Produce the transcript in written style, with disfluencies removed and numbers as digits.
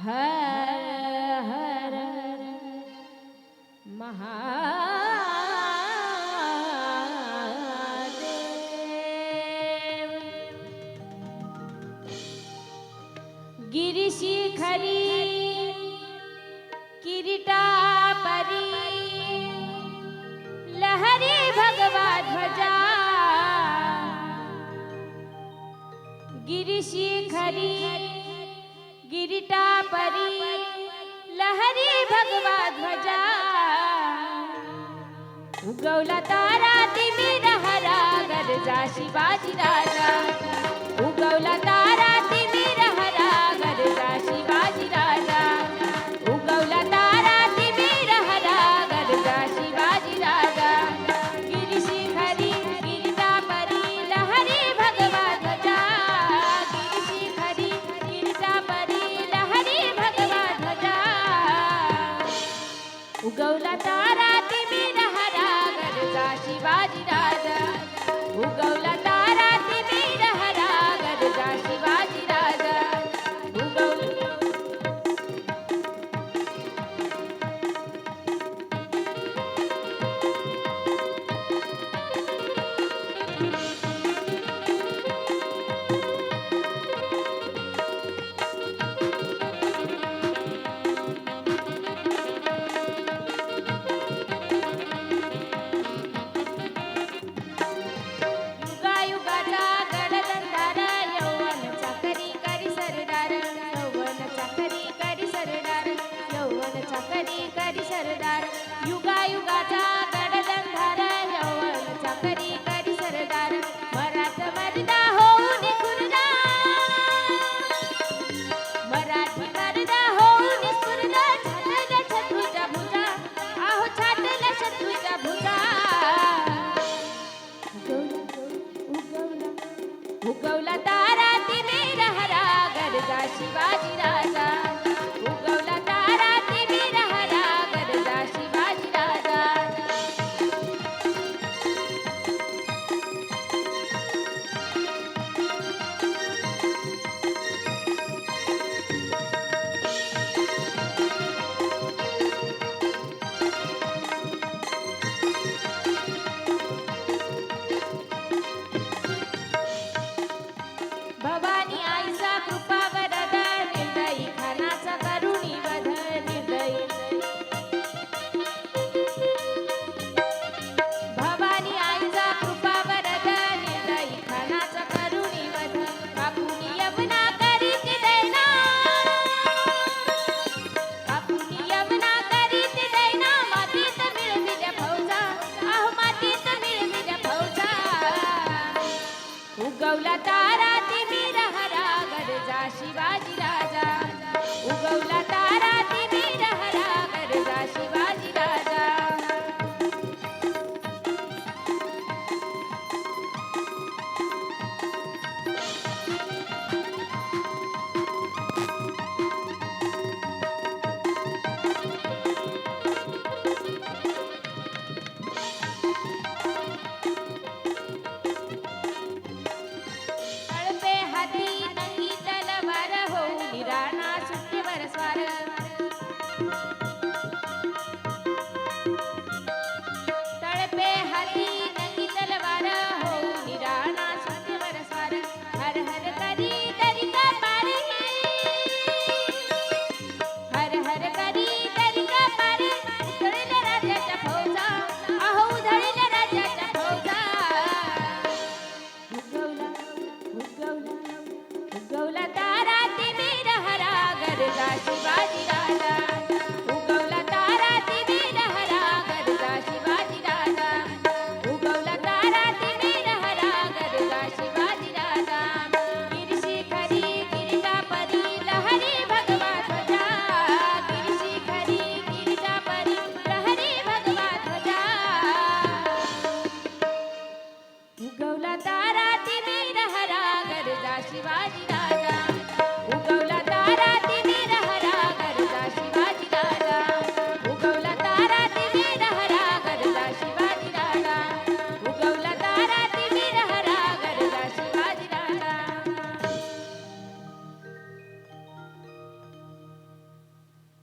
हर हर महादेव। गिरिशिखरी किरीटा परी लहरी भगवा ध्वजा। गिरिशिखरी किरीटा परी लहरी भगवा ध्वजा। उगवला तारा तिमिर हरा गरजा शिवाजी राजा। उगवला तारा तिमिर हरा गरजा शिवाजी राजा। उगवला तारा तिमिर हरा गरजा शिवाजी राजा। गिरिशिखरी किरीटा परी लहरी भगवा ध्वजा। गिरिशिखरी किरीटा परी लहरी भगवा ध्वजा। उगवला तारा तिमिर हरा गरजा शिवाजी राजा। उगवला तारा तिमिर हरा गरजा शिवाजी राजा। सरदार युगायुगाचा गडगंधार यौवनाचा करी करी सरदार। मराठा मर्दा होऊन खुर्दा मराठी मर्दा होऊन खुर्दा। छाटल्या शत्रूच्या भुजा आहो छाटल्या शत्रूच्या भुजा। उगवला उगवला तारा तिमिर हरा गरजा शिवाजी राजा। उगवला तारा तिमिर हरा गरजा शिवाजी राजा। भवानी आईचा कृपा वरद निर्दयी खानाचा करुणी वध निर्दयी। भवानी आईचा कृपा वरद निर्दयी खानाचा करुणी वध। कापुनी यमुना करीत दैना कापुनी यमुना करीत दैना। मातीत मिळविल्या फौजा आहो मातीत मिळविल्या फौजा। उगवला तारा तिमिर हरा गरजा शिवाजी राजा। उगवला तारा तिमिर हरा गरजा शिवाजी राजा। तळपे हाती नंगी तलवार होऊन राणा सुट्टीवर स्वार। तळपे हाती नंगी तलवार होऊन राणा सुट्टीवर स्वार। हर हर करी दरिका पारी हर हर करी दरिका पारी। उधळल्या राजाच्या फौजा आहो उधळल्या राजाच्या फौजा। उगवला उगवला उगवला